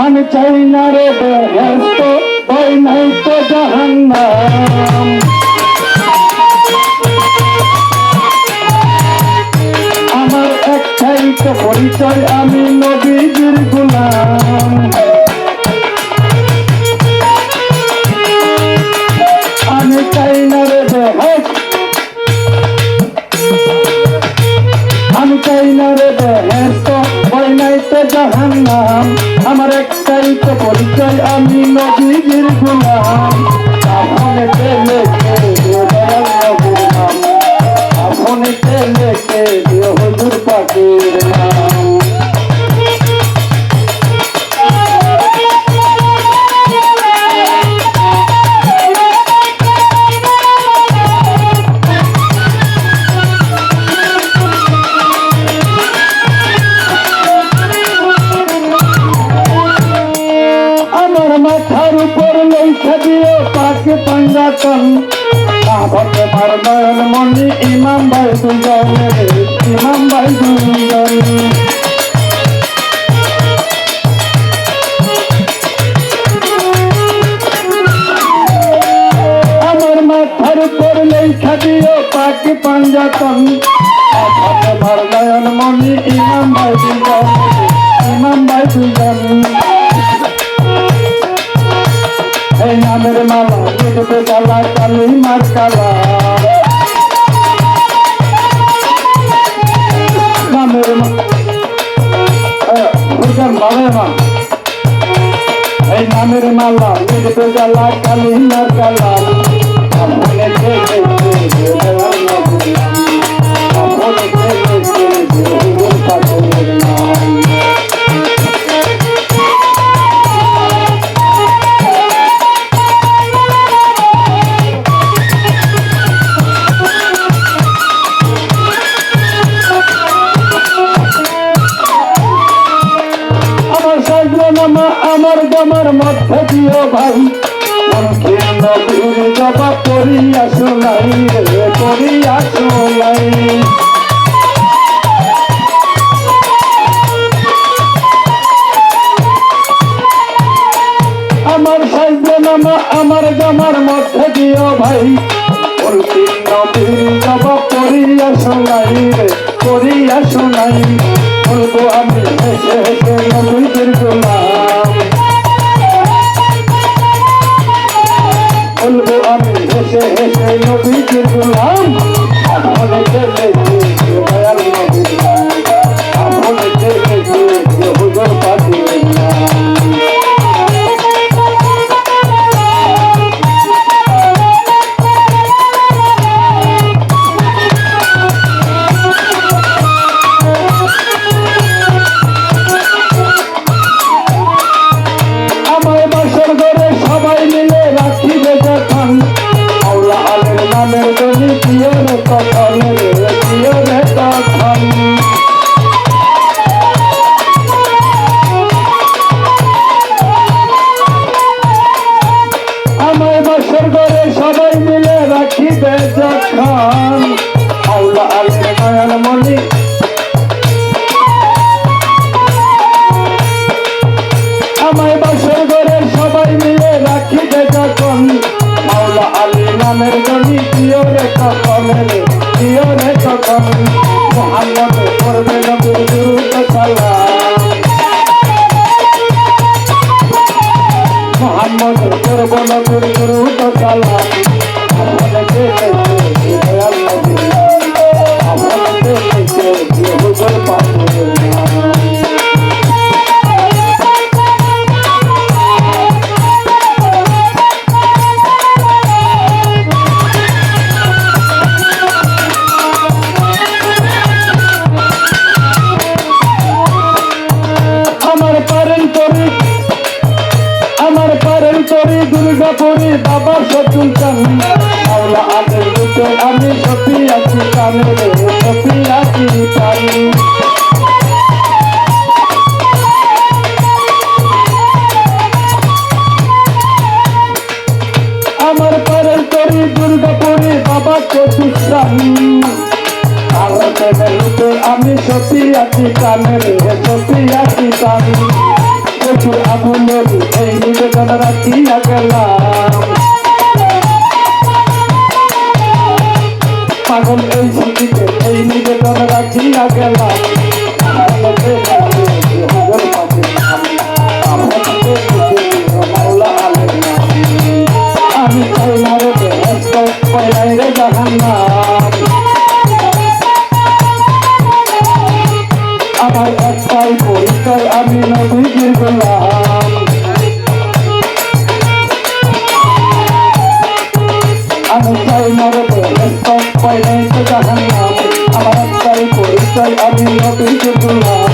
আমি চাই না রে বেহেশত ভয় নাই তো জাহান্নাম আমার একটাই তো পরিচয় আমি নবীজির গোলাম আমি চাই না রে বেহেশত আমি চাই না রে বেহেশত ভয় নাই তো জাহান্নাম আমার একটাই তো পরিচয় আমি নবীজির গোলাম আপনি লেখে আপনি লেখে হুজুর পাকের নাম মাথার উপর লেখা দিও পাকে পাঞ্জাতন হতে পার নয়ন মনি ইমাম ভাই দুজন ইমাম ভাই দুজন আমার মাথার উপর লেখা দিও পাকে পাঞ্জাতন হতে পার নয়ন মনি ইমাম ভাই দুজন ইমাম ভাই দুজন এই নামের মালা দেখতে কালা কালি মার কালা নামের এই নামের মালা দেখতে কালা কালি মার কালা আমার গমার মধ্যে দিও ভাই জবাব করিয়া শোনাই রে করিয়া শোনাই আমার সাইজে নামা আমার গমার মধ্যে দিও ভাই জবাব করিয়া শোনাই রে করিয়া শোনাই বলবো আমি হেসে হেসে নবীজির গোলাম বলবো আমি হেসে হেসে নবীজির গোলাম আপনি চলেছে দয়াল নবী আপনি চলেছে হুজুর পাকের নাম সবাই মিলে রাখিবে যখন আল্লাহ আলের নয়ন মনি আমায় বাসর ঘরে সবাই মিলে রাখিবে যখন মাওলা আলী নামের গনি প্রিয় রে তখন প্রিয় রে তখন মোহাম্মদ করবে নবীর দুরূদ সালাম মোহাম্মদ করব নবীর দুরূদ সালাম হুজুর পাকের নাম দুর্গাপুরী বাবা সচুলতান মাওলা আদের রূপে আমি সফি আছি কানে রে সফি আছি কানে আমার পারের তরি দুর্গাপুরী বাবা সচুলতান আল্লাহ রূপে আমি সফি আছি কানে রে সফি আছি কানে প্রচুর আগুনের এই নিবেদন রাখিয়া গেলাম পাগল এই স্মৃতিতে এই নিবেদন রাখিয়া গেলাম আমি চাই না রে ব্যস্ত পয়লাই রে জাহান্নাম আমার একটাই পরিচয় আমি নবীজির গোলাম আমি চাই না রে ব্যস্ত পয়লাই রে জাহান্নাম আমার একটাই পরিচয় আমি নবীজির গোলাম